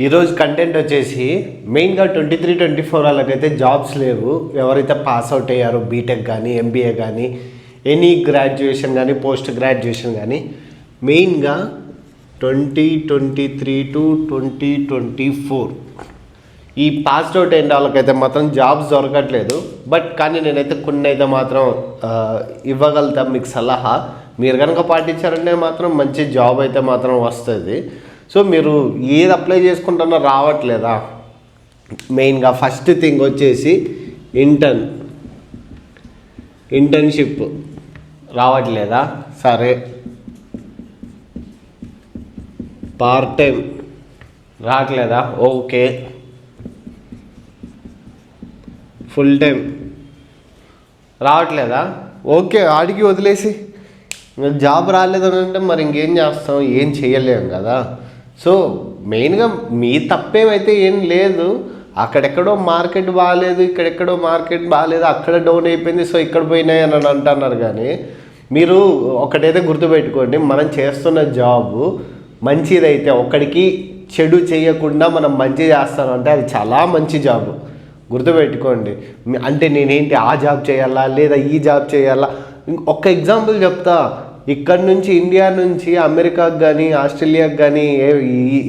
ఈరోజు కంటెంట్ వచ్చేసి మెయిన్గా 23-24 వాళ్ళకైతే జాబ్స్ లేవు. ఎవరైతే పాస్ అవుట్ అయ్యారో బీటెక్ కానీ ఎంబీఏ కానీ ఎనీ గ్రాడ్యుయేషన్ కానీ పోస్ట్ గ్రాడ్యుయేషన్ కానీ మెయిన్గా 2023 to 2024 ఈ పాస్డ్ అవుట్ అయిన వాళ్ళకైతే మాత్రం జాబ్స్ దొరకట్లేదు. కానీ నేనైతే కొన్ని అయితే మాత్రం ఇవ్వగలుగుతాం మీకు సలహా. మీరు కనుక పాటించారంటే మాత్రం మంచి జాబ్ అయితే మాత్రం వస్తుంది. సో మీరు ఏది అప్లై చేసుకుంటున్నా రావట్లేదా? మెయిన్గా ఫస్ట్ థింగ్ వచ్చేసి ఇంటర్న్షిప్ రావట్లేదా? సరే, పార్ట్ టైం రావట్లేదా? ఓకే. ఫుల్ టైం రావట్లేదా? ఓకే, ఆడికి వదిలేసి జాబ్ రాలేదని అంటే మరి ఇంకేం చేస్తాం? ఏం చేయలేము కదా. సో మెయిన్గా మీ తప్పేమైతే ఏం లేదు. అక్కడెక్కడో మార్కెట్ బాగాలేదు, ఇక్కడెక్కడో మార్కెట్ బాగాలేదు, అక్కడ డౌన్ అయిపోయింది, సో ఇక్కడ పోయినాయి అని అంటున్నారు. కానీ మీరు ఒకటైతే గుర్తుపెట్టుకోండి, మనం చేస్తున్న జాబు మంచిదైతే ఒకడికి చెడు చేయకుండా మనం మంచి చేస్తామంటే అది చాలా మంచి జాబు. గుర్తుపెట్టుకోండి. అంటే నేనేంటి ఆ జాబ్ చేయాలా లేదా ఈ జాబ్ చేయాలా? ఒక్క ఎగ్జాంపుల్ చెప్తా. ఇక్కడ నుంచి ఇండియా నుంచి అమెరికాకి కానీ ఆస్ట్రేలియాకి కానీ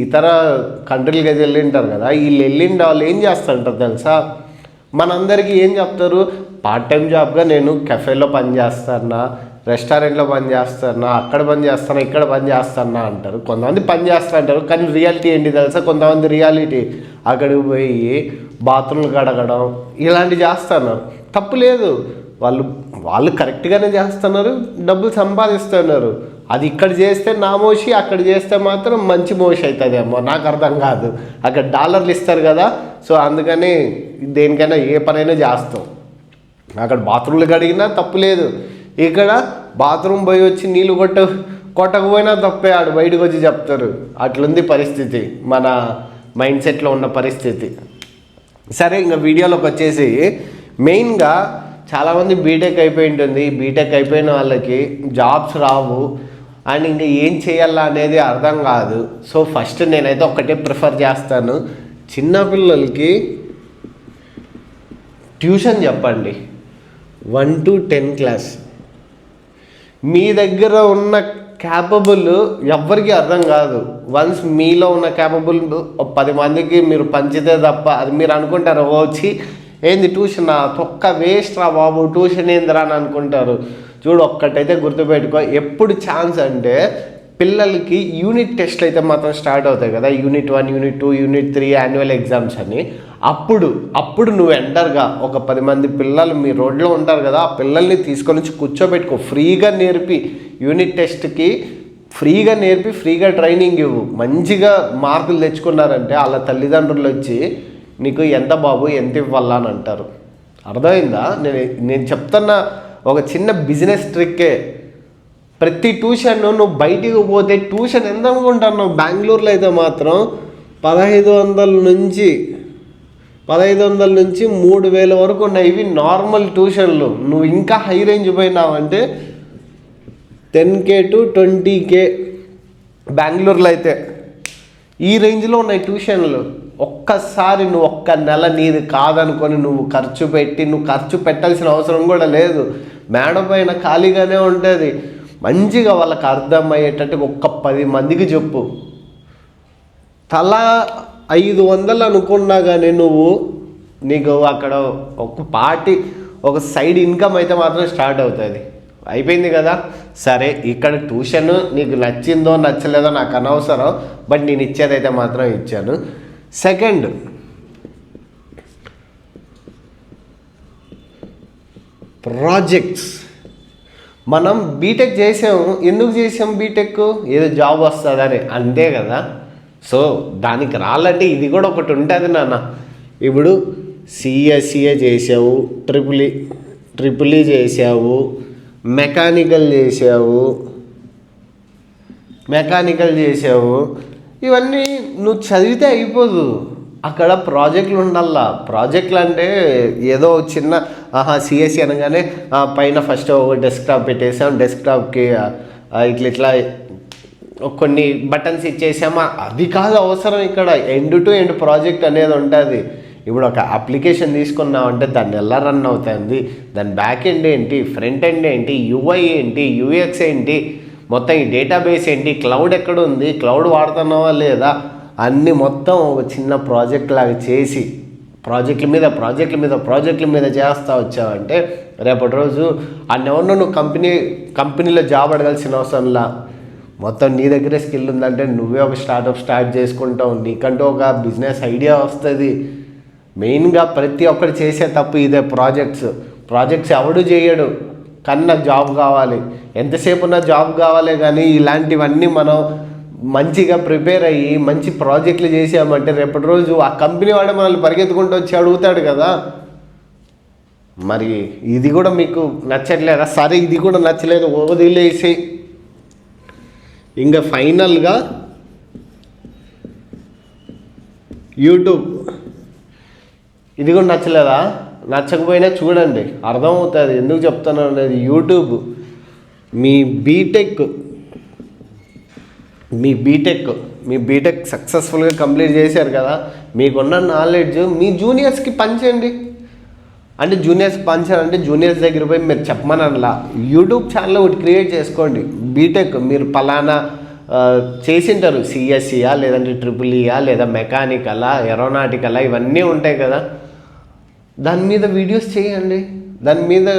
ఇతర కంట్రీలకి అయితే వెళ్ళింటారు కదా. వీళ్ళు వెళ్ళిన వాళ్ళు ఏం చేస్తుంటారు తెలుసా? మనందరికీ ఏం చెప్తారు? పార్ట్ టైం జాబ్గా నేను కెఫేలో పని చేస్తానా, రెస్టారెంట్లో పని చేస్తానా, అక్కడ పని చేస్తానా, ఇక్కడ పని చేస్తానా అంటారు. కొంతమంది పని చేస్తా అంటారు, కానీ రియాలిటీ ఏంటి తెలుసా? కొంతమంది రియాలిటీ అక్కడికి పోయి బాత్రూమ్లు కడగడం ఇలాంటివి చేస్తున్నారు. తప్పు లేదు, వాళ్ళు కరెక్ట్గానే చేస్తున్నారు, డబ్బులు సంపాదిస్తున్నారు. అది ఇక్కడ చేస్తే నా మోషి, అక్కడ చేస్తే మాత్రం మంచి మోషి అవుతుందేమో, నాకు అర్థం కాదు. అక్కడ డాలర్లు ఇస్తారు కదా, సో అందుకని దేనికైనా ఏ పనైనా చేస్తాం. అక్కడ బాత్రూమ్లు కడిగినా తప్పు లేదు, ఇక్కడ బాత్రూమ్ పోయి వచ్చి నీళ్ళు కొట్టకపోయినా తప్పే. ఆడు బయటకు వచ్చి చెప్తారు. అట్లుంది పరిస్థితి, మన మైండ్ సెట్లో ఉన్న పరిస్థితి. సరే, ఇంకా వీడియోలోకి వచ్చేసి మెయిన్గా చాలామంది బీటెక్ అయిపోయి ఉంటుంది. బీటెక్ అయిపోయిన వాళ్ళకి జాబ్స్ రావు అండ్ ఇంకా ఏం చేయాలా అనేది అర్థం కాదు. సో ఫస్ట్ నేనైతే ఒకటే ప్రిఫర్ చేస్తాను, చిన్నపిల్లలకి ట్యూషన్ చెప్పండి. 1 to 10 క్లాస్. మీ దగ్గర ఉన్న క్యాపబుల్ ఎవ్వరికి అర్థం కాదు. వన్స్ మీలో ఉన్న క్యాపబుల్ 10 మందికి మీరు పంచితే తప్ప అది మీరు అనుకుంటారు, వచ్చి ఏంది ట్యూషన్ తొక్క వేస్ట్ రా బాబు, ట్యూషన్ ఏందిరా అని అనుకుంటారు. చూడు, ఒక్కటైతే గుర్తుపెట్టుకో, ఎప్పుడు ఛాన్స్ అంటే పిల్లలకి యూనిట్ టెస్ట్లు అయితే మాత్రం స్టార్ట్ అవుతాయి కదా, unit 1, unit 2, unit 3 annual exams అని. అప్పుడు నువ్వు ఎంటర్గా ఒక 10 మంది పిల్లలు మీ రోడ్లో ఉంటారు కదా, ఆ పిల్లల్ని తీసుకొని వచ్చి కూర్చోబెట్టుకో. ఫ్రీగా నేర్పి, యూనిట్ టెస్ట్కి ఫ్రీగా నేర్పి, ఫ్రీగా ట్రైనింగ్ ఇవ్వు. మంచిగా మార్కులు తెచ్చుకున్నారంటే వాళ్ళ తల్లిదండ్రులు వచ్చి నీకు ఎంత బాబు ఎంత ఇవ్వాలా అని అంటారు. అర్థమైందా? నేను చెప్తున్న ఒక చిన్న బిజినెస్ ట్రిక్కే. ప్రతి ట్యూషన్ నువ్వు బయటికి పోతే ట్యూషన్ ఎంత అనుకుంటున్నావు? బెంగళూరులో అయితే మాత్రం 1500 నుంచి 3000 వరకు ఉన్నాయి. ఇవి నార్మల్ ట్యూషన్లు. నువ్వు ఇంకా high range పోయినావంటే 10K to 20K బెంగళూరులో అయితే. ఈ రేంజ్లో ఉన్నాయి ట్యూషన్లు. ఒక్కసారి నువ్వు ఒక్క నెల నీది కాదనుకొని నువ్వు ఖర్చు పెట్టాల్సిన అవసరం కూడా లేదు. మేడ పైన ఖాళీగానే ఉంటుంది. మంచిగా వాళ్ళకి అర్థమయ్యేటట్టు ఒక్క 10 మందికి చెప్పు. తలా 500 అనుకున్నా కానీ నీకు అక్కడ ఒక సైడ్ ఇన్కమ్ అయితే మాత్రం స్టార్ట్ అవుతుంది. అయిపోయింది కదా. సరే, ఇక్కడ ట్యూషన్ నీకు నచ్చిందో నచ్చలేదో నాకు అనవసరం, బట్ నేను ఇచ్చేదైతే మాత్రం ఇచ్చాను. Second, projects. మనం బీటెక్ చేసాము, ఎందుకు చేసాం బీటెక్? ఏదో జాబ్ వస్తుందని, అంతే కదా. సో దానికి రాలంటే ఇది కూడా ఒకటి ఉంటుంది నాన్న. ఇప్పుడు సిఎస్సిఏ చేసావు, ట్రిపుల్ ఈ చేసావు, మెకానికల్ చేసావు, ఇవన్నీ నువ్వు చదివితే అయిపోదు. అక్కడ ప్రాజెక్టులు ఉండాలా. ప్రాజెక్టులు అంటే ఏదో చిన్న సిఎస్సి అనగానే పైన ఫస్ట్ ఒక డెస్క్టాప్ పెట్టేసాం, డెస్క్టాప్కి ఇట్లా కొన్ని బటన్స్ ఇచ్చేసామా, అది కాదు అవసరం. ఇక్కడ ఎండ్ టు ఎండ్ ప్రాజెక్ట్ అనేది ఉంటుంది. ఇప్పుడు ఒక అప్లికేషన్ తీసుకున్నామంటే దాన్ని ఎలా రన్ అవుతుంది, దాని బ్యాక్ ఎండ్ ఏంటి, ఫ్రంట్ ఎండ్ ఏంటి, యూఐ ఏంటి, యూఎక్స్ ఏంటి, మొత్తం ఈ డేటాబేస్ ఏంటి, క్లౌడ్ ఎక్కడ ఉంది, క్లౌడ్ వాడుతున్నావా లేదా, అన్నీ మొత్తం ఒక చిన్న ప్రాజెక్ట్ లాగా చేసి ప్రాజెక్టుల మీద చేస్తూ వచ్చావంటే రేపటి రోజు అన్నెవరినో నువ్వు కంపెనీలో జాబ్ అడగాల్సిన అవసరంలా, మొత్తం నీ దగ్గరే స్కిల్ ఉందంటే నువ్వే ఒక స్టార్ట్అప్ స్టార్ట్ చేసుకుంటావు, నీకంటూ ఒక బిజినెస్ ఐడియా వస్తుంది. మెయిన్గా ప్రతి ఒక్కరు చేసే తప్పు ఇదే, ప్రాజెక్ట్స్ ఎవడు చేయడు, కానీ నాకు జాబ్ కావాలి, ఎంతసేపు నా జాబ్ కావాలి. కానీ ఇలాంటివన్నీ మనం మంచిగా ప్రిపేర్ అయ్యి మంచి ప్రాజెక్టులు చేసామంటే రేపటి రోజు ఆ కంపెనీ వాడే మనల్ని పరిగెత్తుకుంటూ వచ్చి అడుగుతాడు కదా. మరి ఇది కూడా మీకు నచ్చట్లేదా? సరే, ఇది కూడా నచ్చలేదు, వదిలేసి ఇంకా ఫైనల్గా యూట్యూబ్, ఇది కూడా నచ్చలేదా? నచ్చకపోయినా చూడండి, అర్థమవుతుంది ఎందుకు చెప్తాను అనేది. యూట్యూబ్ మీ బీటెక్ సక్సెస్ఫుల్గా కంప్లీట్ చేశారు కదా, మీకున్న నాలెడ్జ్ మీ జూనియర్స్కి పంచండి. అంటే జూనియర్స్ దగ్గర పోయి మీరు చెప్పమనలా, యూట్యూబ్ ఛానల్ ఒకటి క్రియేట్ చేసుకోండి. బీటెక్ మీరు పలానా చేసింటారు, సిఎస్సియా లేదంటే ట్రిపుల్ఈయా లేదా మెకానికలా ఏరోనాటికలా ఇవన్నీ ఉంటాయి కదా, దాని మీద వీడియోస్ చేయండి, దాని మీద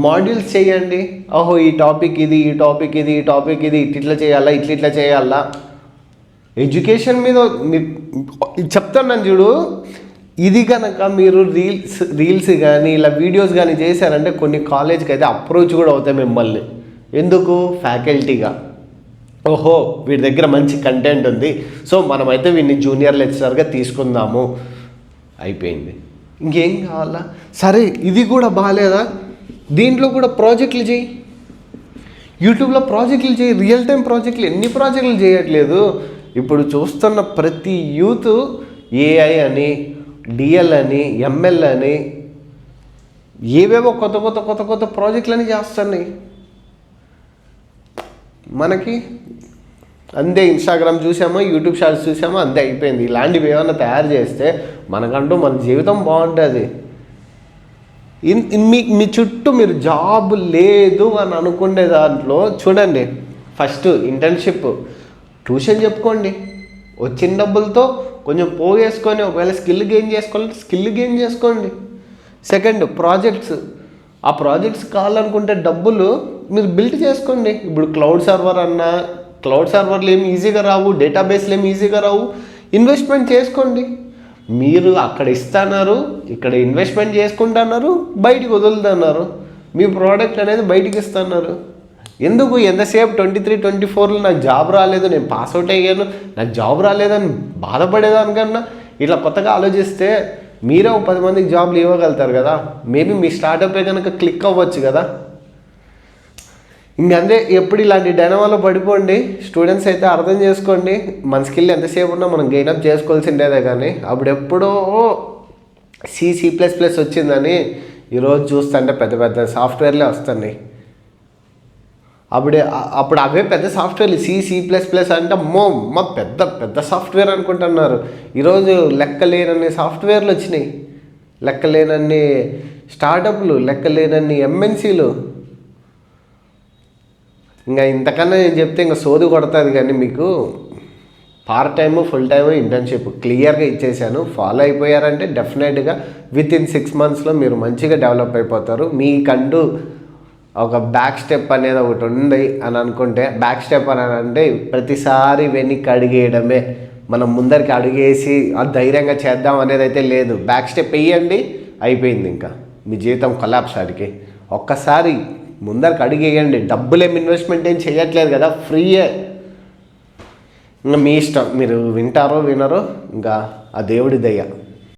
మాడ్యూల్స్ చేయండి. ఓహో ఈ టాపిక్ ఇది ఇట్లా చేయాలా. ఎడ్యుకేషన్ మీద చెప్తాను చూడు. ఇది కనుక మీరు రీల్స్ కానీ ఇలా వీడియోస్ కానీ చేశారంటే కొన్ని కాలేజ్కి అయితే అప్రోచ్ కూడా అవుతాయి మిమ్మల్ని. ఎందుకు? ఫ్యాకల్టీగా, ఓహో వీడి దగ్గర మంచి కంటెంట్ ఉంది, సో మనమైతే వీడిని జూనియర్ లెక్చరర్గా తీసుకుందాము, అయిపోయింది. ఇంకేం కావాలా? సరే ఇది కూడా బాగాలేదా, దీంట్లో కూడా ప్రాజెక్టులు చేయి, యూట్యూబ్లో ప్రాజెక్టులు చేయి, రియల్ టైం ప్రాజెక్టులు. ఎన్ని ప్రాజెక్టులు చేయట్లేదు ఇప్పుడు చూస్తున్న ప్రతి యూత్ ఏఐ అని, డిఎల్ అని, ఎంఎల్ అని, ఏవేవో కొత్త ప్రాజెక్టులని చేస్తున్నాయి. మనకి అంతే, ఇన్స్టాగ్రామ్ చూసామో, యూట్యూబ్ షార్ట్స్ చూసామో, అంతే అయిపోయింది. ఇలాంటివి ఏమైనా తయారు చేస్తే మనకంటూ మన జీవితం బాగుంటుంది. మీ చుట్టూ మీరు జాబ్ లేదు అని అనుకునే దాంట్లో చూడండి, ఫస్ట్ ఇంటర్న్షిప్, ట్యూషన్ చెప్పుకోండి, వచ్చిన డబ్బులతో కొంచెం పోగేసుకొని ఒకవేళ స్కిల్ గెయిన్ చేసుకోండి. సెకండ్ ప్రాజెక్ట్స్, ఆ ప్రాజెక్ట్స్ కావాలనుకుంటే డబ్బులు మీరు బిల్డ్ చేసుకోండి. ఇప్పుడు క్లౌడ్ సర్వర్లు ఏమి ఈజీగా రావు, డేటాబేస్లు ఏమి ఈజీగా రావు, ఇన్వెస్ట్మెంట్ చేసుకోండి. మీరు అక్కడ ఇస్తున్నారు, ఇక్కడ ఇన్వెస్ట్మెంట్ చేసుకుంటున్నారు, బయటికి వదులుతున్నారు, మీ ప్రోడక్ట్ అనేది బయటికి ఇస్తున్నారు. ఎందుకు ఎంతసేపు 23-24లో నాకు జాబ్ రాలేదు, నేను పాస్అవుట్ అయ్యాను, నాకు జాబ్ రాలేదని బాధపడేదానికన్నా ఇట్లా కొత్తగా ఆలోచిస్తే మీరే 10 మందికి జాబ్లు ఇవ్వగలుగుతారు కదా. మేబీ మీ స్టార్టప్ కనుక క్లిక్ అవ్వచ్చు కదా. ఇంకంతే, ఎప్పుడు ఇలాంటి డైనమాలో పడిపోండి. స్టూడెంట్స్ అయితే అర్థం చేసుకోండి, మన స్కిల్ ఎంతసేపు ఉన్నా మనం గెయినప్ చేసుకోవాల్సిందేదే. కానీ అప్పుడు ఎప్పుడో C++ వచ్చిందని ఈరోజు చూస్తుంటే పెద్ద సాఫ్ట్వేర్లే వస్తున్నాయి. అప్పుడు అవే పెద్ద సాఫ్ట్వేర్లు, C++ అంటే మా పెద్ద సాఫ్ట్వేర్ అనుకుంటున్నారు. ఈరోజు లెక్కలేనన్ని సాఫ్ట్వేర్లు వచ్చినాయి, లెక్కలేనన్ని స్టార్టప్లు, లెక్కలేనన్ని MNCలు. ఇంకా ఇంతకన్నా నేను చెప్తే ఇంకా సోది కొడుతుంది. కానీ మీకు part time, full time, internship క్లియర్గా ఇచ్చేసాను. ఫాలో అయిపోయారంటే డెఫినెట్గా వితిన్ 6 monthsలో మీరు మంచిగా డెవలప్ అయిపోతారు. మీకంటూ ఒక బ్యాక్ స్టెప్ అనేది ఒకటి ఉంది అని అనుకుంటే, బ్యాక్ స్టెప్ అని అంటే ప్రతిసారి వెనక్కి అడిగేయడమే. మనం ముందరికి అడిగేసి ధైర్యంగా చేద్దాం అనేది అయితే లేదు. బ్యాక్ స్టెప్ వేయండి, అయిపోయింది. ఇంకా మీ జీవితం కొలాప్స్. ఆడికి ఒక్కసారి ముందరికి అడిగేయండి. డబ్బులేం ఇన్వెస్ట్మెంట్ ఏం చేయట్లేదు కదా, ఫ్రీయే. ఇంకా మీ ఇష్టం, మీరు వింటారో వినరో, ఇంకా ఆ దేవుడి దయ.